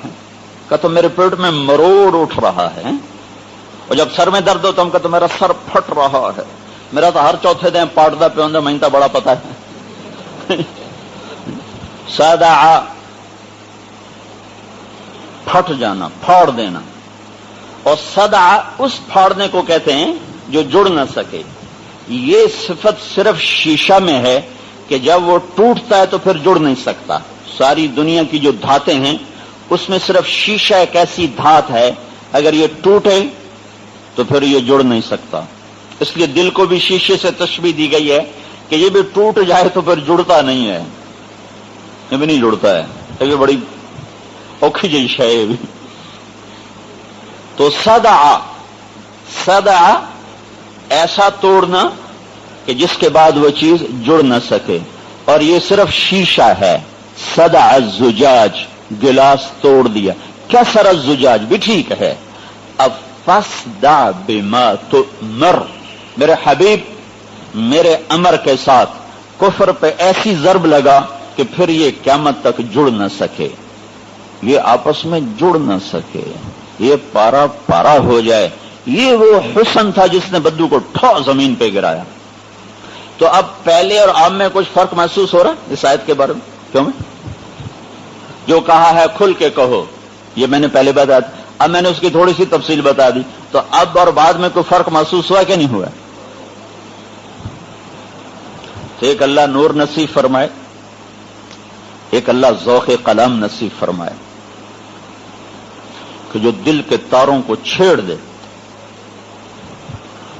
کہتے میرے پیٹ میں مروڑ اٹھ رہا ہے. اور جب سر میں درد ہو تو ہم کہتے میرا سر پھٹ رہا ہے. میرا تو ہر چوتھے دن پاٹتا پہ ہوں، مجھے تو بڑا پتا ہے. صدع پھٹ جانا، پھاڑ دینا. اور صدع اس پھاڑنے کو کہتے ہیں جو جڑ نہ سکے. یہ صفت صرف شیشہ میں ہے کہ جب وہ ٹوٹتا ہے تو پھر جڑ نہیں سکتا. ساری دنیا کی جو دھاتیں ہیں اس میں صرف شیشہ ایک ایسی دھات ہے، اگر یہ ٹوٹے تو پھر یہ جڑ نہیں سکتا. اس لیے دل کو بھی شیشے سے تشبیہ دی گئی ہے کہ یہ بھی ٹوٹ جائے تو پھر جڑتا نہیں ہے، یہ بھی نہیں جڑتا ہے. یہ بھی بڑی اوکھی جیش ہے یہ بھی. تو صدع ایسا توڑنا کہ جس کے بعد وہ چیز جڑ نہ سکے. اور یہ صرف شیشہ ہے. صدع الزجاج، گلاس توڑ دیا. کسر الزجاج بھی ٹھیک ہے. اب فاصدع بما تؤمر، میرے حبیب میرے امر کے ساتھ کفر پہ ایسی ضرب لگا کہ پھر یہ قیامت تک جڑ نہ سکے، یہ آپس میں جڑ نہ سکے، یہ پارا پارا ہو جائے. یہ وہ حسن تھا جس نے بدو کو ٹھو زمین پہ گرایا. تو اب پہلے اور اب میں کچھ فرق محسوس ہو رہا ہے اس آیت کے بارے میں؟ کیوں میں جو کہا ہے کھل کے کہو، یہ میں نے پہلے بتا دی. اب میں نے اس کی تھوڑی سی تفصیل بتا دی. تو اب اور بعد میں کوئی فرق محسوس ہوا کہ نہیں ہوا؟ تو ایک اللہ نور نصیب فرمائے، ایک اللہ ذوق قلم نصیب فرمائے کہ جو دل کے تاروں کو چھیڑ دے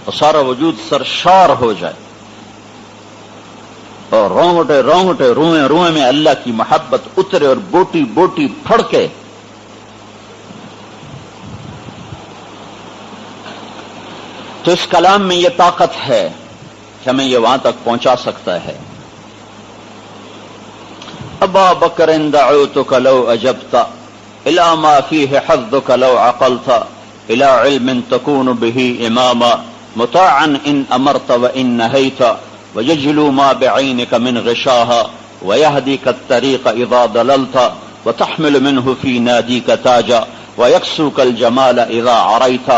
اور سارا وجود سرشار ہو جائے اور رونگٹے رونگٹے روئیں روئیں میں اللہ کی محبت اترے اور بوٹی بوٹی پھڑکے. تو اس کلام میں یہ طاقت ہے کہ ہمیں یہ وہاں تک پہنچا سکتا ہے. ابا بکر دعوتک لو اجبت الى ما فيه حظك لو عقلت الى علم تكون به اماما مطاعا ان امرت وان نهيت ويجلو ما بعينك من غشاها ويهديك الطريق اذا ضللت وتحمل منه في ناديك تاجا ويكسوك الجمال اذا عريت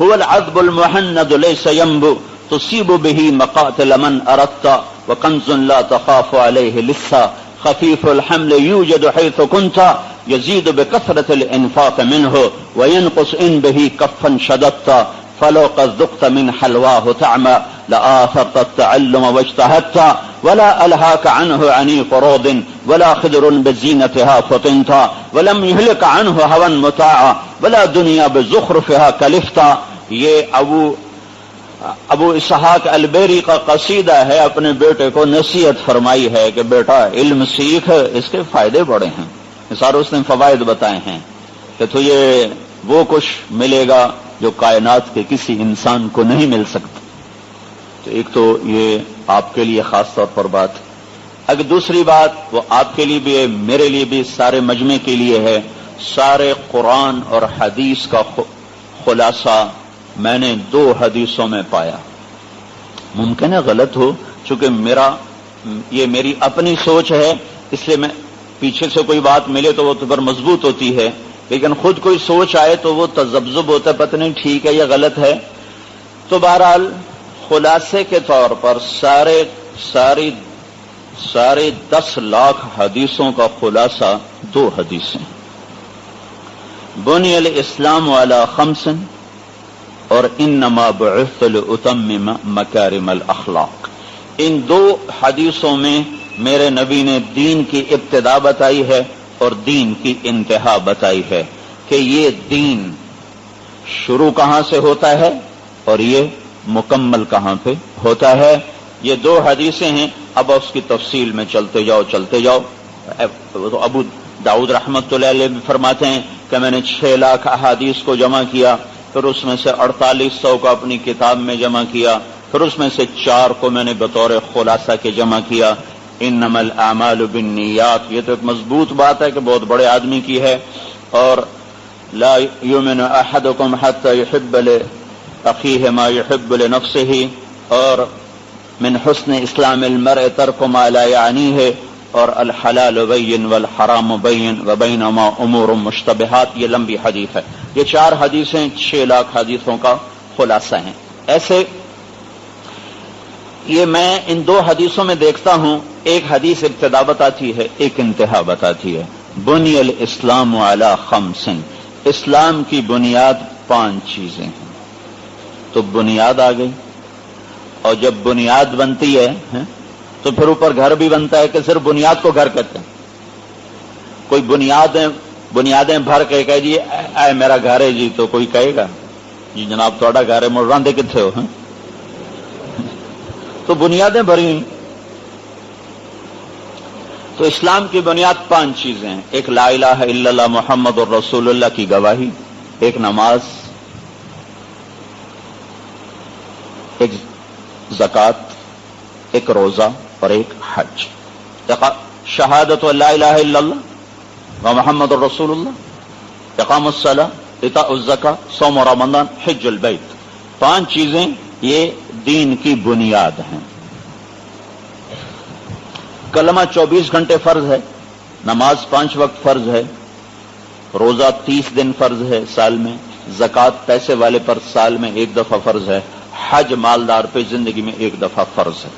هو العذب المهند ليس ينبو تصيب به مقاتل من اردت وكنز لا تخاف عليه لسا خفيف الحمل يوجد حيث كنت يزيد بكثرة الانفاق منه وينقص ان به كفا شددت فلو قد ذقت من حلواه تعمى لآثرت التعلم واجتهدت ولا ألهاك عنه عنيق روض ولا خضر بزينتها فطنت ولم يهلك عنه هوى مطاعا ولا دنيا بزخرفها كلفت. یہ ابو اسحاق البیری کا قصیدہ ہے. اپنے بیٹے کو نصیحت فرمائی ہے کہ بیٹا علم سیکھ، اس کے فائدے بڑے ہیں. سارے اس نے فوائد بتائے ہیں کہ تو یہ وہ کچھ ملے گا جو کائنات کے کسی انسان کو نہیں مل سکتا. تو ایک تو یہ آپ کے لیے خاص طور پر بات. اگر دوسری بات وہ آپ کے لیے بھی ہے، میرے لیے بھی، سارے مجمع کے لیے ہے. سارے قرآن اور حدیث کا خلاصہ میں نے 2 حدیثوں میں پایا. ممکن ہے غلط ہو، چونکہ یہ میری اپنی سوچ ہے، اس لیے میں پیچھے سے کوئی بات ملے تو وہ تو پھر مضبوط ہوتی ہے، لیکن خود کوئی سوچ آئے تو وہ تذبذب ہوتا ہے، پتہ نہیں ٹھیک ہے یا غلط ہے. تو بہرحال خلاصے کے طور پر سارے 10 لاکھ حدیثوں کا خلاصہ 2 حدیثیں. بنی الاسلام علی 5 اور انما بعثت لاتمم مکارم الاخلاق. ان 2 حدیثوں میں میرے نبی نے دین کی ابتدا بتائی ہے اور دین کی انتہا بتائی ہے کہ یہ دین شروع کہاں سے ہوتا ہے اور یہ مکمل کہاں پہ ہوتا ہے. یہ 2 حدیثیں ہیں. اب اس کی تفصیل میں چلتے جاؤ. تو ابو داؤد رحمت اللہ علیہ بھی فرماتے ہیں کہ میں نے 6 لاکھ احادیث کو جمع کیا، پھر اس میں سے 4800 کو اپنی کتاب میں جمع کیا، پھر اس میں سے 4 کو میں نے بطور خلاصہ کے جمع کیا. انما الاعمال بالنیات، یہ تو ایک مضبوط بات ہے کہ بہت بڑے آدمی کی ہے. اور لا یؤمن احدکم حتی یحب لاخیہ ما یحب لنفسہ، اور من حسن اسلام المرء ترک ما لا یعنیہ، اور الحلال بین والحرام بین وبینہما امور مشتبہات. یہ لمبی حدیث ہے. یہ 4 حدیثیں 6 لاکھ حدیثوں کا خلاصہ ہیں. ایسے یہ میں ان دو حدیثوں میں دیکھتا ہوں، ایک حدیث ابتدا بتاتی ہے، ایک انتہا بتاتی ہے۔ بنی الاسلام علی خمس، اسلام کی بنیاد 5 چیزیں ہیں۔ تو بنیاد آ گئی، اور جب بنیاد بنتی ہے تو پھر اوپر گھر بھی بنتا ہے، کہ صرف بنیاد کو گھر کہتے ہیں؟ کوئی بنیادیں بھر کے کہہ جی اے میرا گھر ہے جی، تو کوئی کہے گا جی جناب تھوڑا گھر ہے، مڑ راندے کتنے ہو؟ تو بنیادیں بھری۔ تو اسلام کی بنیاد 5 چیزیں ہیں، ایک لا الہ الا اللہ محمد الرسول اللہ کی گواہی، ایک نماز، ایک زکوٰۃ، ایک روزہ اور ایک حج۔ شہادت لا الہ الا اللہ و محمد الرسول اللہ، اقام الصلاۃ، ایتاء الزکاۃ، صوم رمضان، حج البیت۔ 5 چیزیں یہ دین کی بنیاد ہیں۔ کلمہ 24 گھنٹے فرض ہے، نماز 5 وقت فرض ہے، روزہ 30 دن فرض ہے سال میں، زکوٰۃ پیسے والے پر سال میں 1 دفعہ فرض ہے، حج مالدار پہ زندگی میں 1 دفعہ فرض ہے۔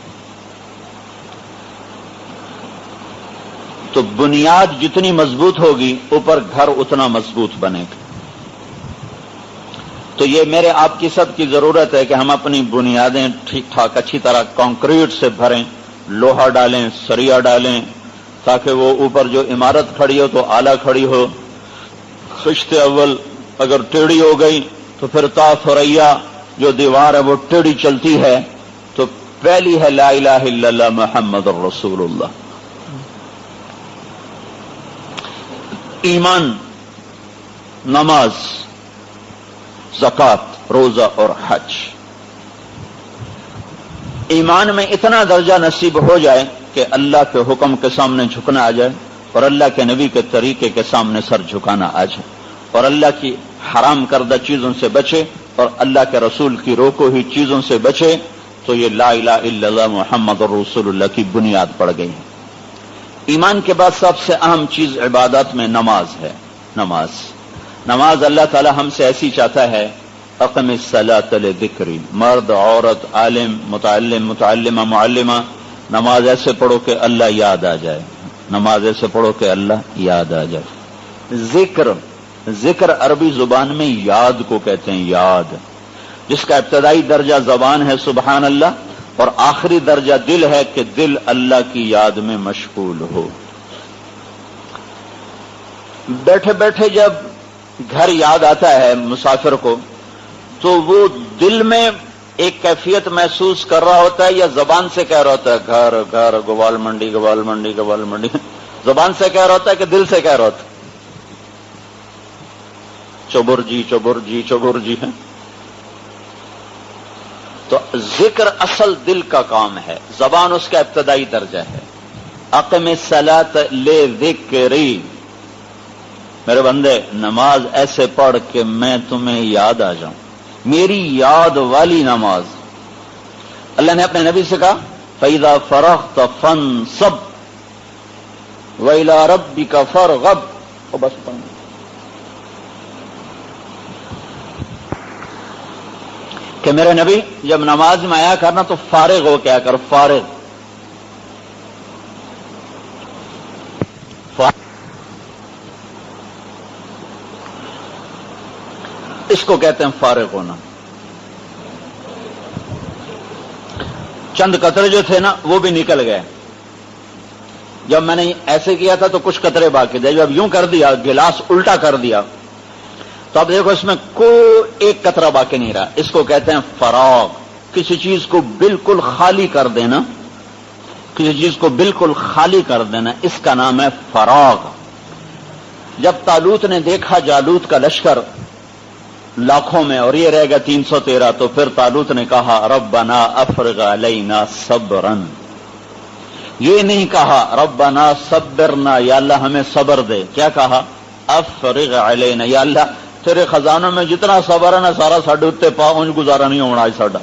تو بنیاد جتنی مضبوط ہوگی اوپر گھر اتنا مضبوط بنے گا۔ تو یہ میرے آپ کی سب کی ضرورت ہے کہ ہم اپنی بنیادیں ٹھیک ٹھاک اچھی طرح کنکریٹ سے بھریں، لوہا ڈالیں، سریا ڈالیں، تاکہ وہ اوپر جو عمارت کھڑی ہو تو اعلیٰ کھڑی ہو۔ خشت اول اگر ٹیڑھی ہو گئی تو پھر تا ثریا جو دیوار ہے وہ ٹیڑھی چلتی ہے۔ تو پہلی ہے لا الہ الا اللہ محمد الرسول اللہ۔ ایمان، نماز، زکوٰۃ، روزہ اور حج۔ ایمان میں اتنا درجہ نصیب ہو جائے کہ اللہ کے حکم کے سامنے جھکنا آ جائے، اور اللہ کے نبی کے طریقے کے سامنے سر جھکانا آ جائے، اور اللہ کی حرام کردہ چیزوں سے بچے اور اللہ کے رسول کی روکو ہوئی چیزوں سے بچے، تو یہ لا الہ الا اللہ محمد رسول اللہ کی بنیاد پڑ گئی ہے۔ ایمان کے بعد سب سے اہم چیز عبادات میں نماز ہے۔ نماز اللہ تعالی ہم سے ایسی چاہتا ہے، اقم الصلاۃ لذکری، مرد، عورت، عالم، متعلم، متعلمہ، معلمہ، نماز ایسے پڑھو کہ اللہ یاد آ جائے، نماز ایسے پڑھو کہ اللہ یاد آ جائے۔ ذکر عربی زبان میں یاد کو کہتے ہیں، یاد، جس کا ابتدائی درجہ زبان ہے سبحان اللہ، اور آخری درجہ دل ہے کہ دل اللہ کی یاد میں مشغول ہو۔ بیٹھے بیٹھے جب گھر یاد آتا ہے مسافر کو، تو وہ دل میں ایک کیفیت محسوس کر رہا ہوتا ہے یا زبان سے کہہ رہا ہوتا ہے گھر گھر، گوال منڈی گوال منڈی گوال منڈی؟ زبان سے کہہ رہا ہوتا ہے کہ دل سے کہہ رہا ہوتا ہے؟ چبر جی چبر جی چبر جی ہے۔ تو ذکر اصل دل کا کام ہے، زبان اس کا ابتدائی درجہ ہے۔ اقم الصلاۃ لذکری، میرے بندے نماز ایسے پڑھ کہ میں تمہیں یاد آ جاؤں، میری یاد والی نماز۔ اللہ نے اپنے نبی سے کہا فَإِذَا فَرَغْتَ فَانصَبْ وَإِلَىٰ رَبِّكَ فَارْغَب، اور بس پڑھنا۔ کہ میرے نبی جب نماز میں آیا کرنا تو فارغ ہو کے آیا کر، فارغ۔ اس کو کہتے ہیں فارغ ہونا۔ چند قطرے جو تھے نا وہ بھی نکل گئے۔ جب میں نے ایسے کیا تھا تو کچھ قطرے باقی تھے، جب یوں کر دیا، گلاس الٹا کر دیا، تو اب دیکھو اس میں کوئی ایک قطرہ باقی نہیں رہا۔ اس کو کہتے ہیں فراغ۔ کسی چیز کو بالکل خالی کر دینا، کسی چیز کو بالکل خالی کر دینا، اس کا نام ہے فراغ۔ جب طالوت نے دیکھا جالوت کا لشکر لاکھوں میں اور یہ رہ گا 313، تو پھر طالوت نے کہا ربنا افرغ علینا صبرا۔ یہ نہیں کہا ربنا صبرنا، یا اللہ ہمیں صبر دے، کیا کہا؟ افرغ علینا، یا اللہ تیرے خزانوں میں جتنا صبر ہے نا سارا ساڈے اتنے پا، انج گزارا نہیں ہونا اج ساڈا،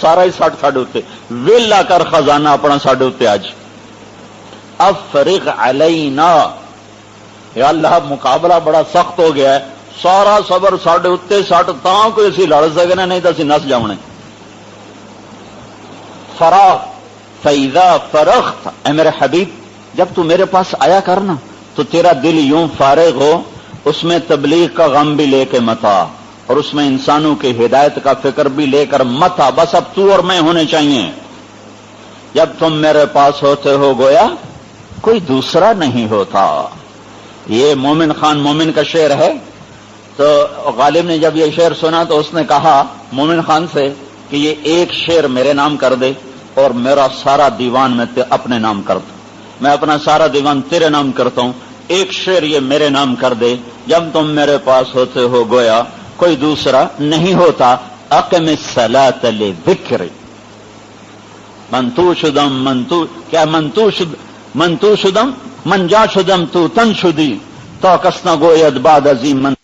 سارا ہی سٹ ساڈے اتنے، ویلا کر خزانہ اپنا ساڈے اتنے اج۔ افرغ علینا، یا اللہ مقابلہ بڑا سخت ہو گیا ہے، سارا صبر ساڈے اتنے سٹ تاں کوئی اسی لڑ سکنے، نہیں تو اسی نس جاونے۔ فراغ فَإِذَا فَرَغْتَ، اے میرے حبیب جب تو میرے پاس آیا کرنا تو تیرا دل یوں فارغ ہو، اس میں تبلیغ کا غم بھی لے کے مت آ، اور اس میں انسانوں کی ہدایت کا فکر بھی لے کر مت آ، بس اب تو اور میں ہونے چاہیے۔ جب تم میرے پاس ہوتے ہو گویا کوئی دوسرا نہیں ہوتا۔ یہ مومن خان مومن کا شعر ہے۔ تو غالب نے جب یہ شعر سنا تو اس نے کہا مومن خان سے کہ یہ ایک شعر میرے نام کر دے اور میرا سارا دیوان میں اپنے نام کر دوں، میں اپنا سارا دیوان تیرے نام کرتا ہوں، ایک شعر یہ میرے نام کر دے، جب تم میرے پاس ہوتے ہو گویا کوئی دوسرا نہیں ہوتا۔ اقم الصلاۃ لذکری منتو شدم منجا شدم تو تن شدی تو کسنا گوید بعد عظیم من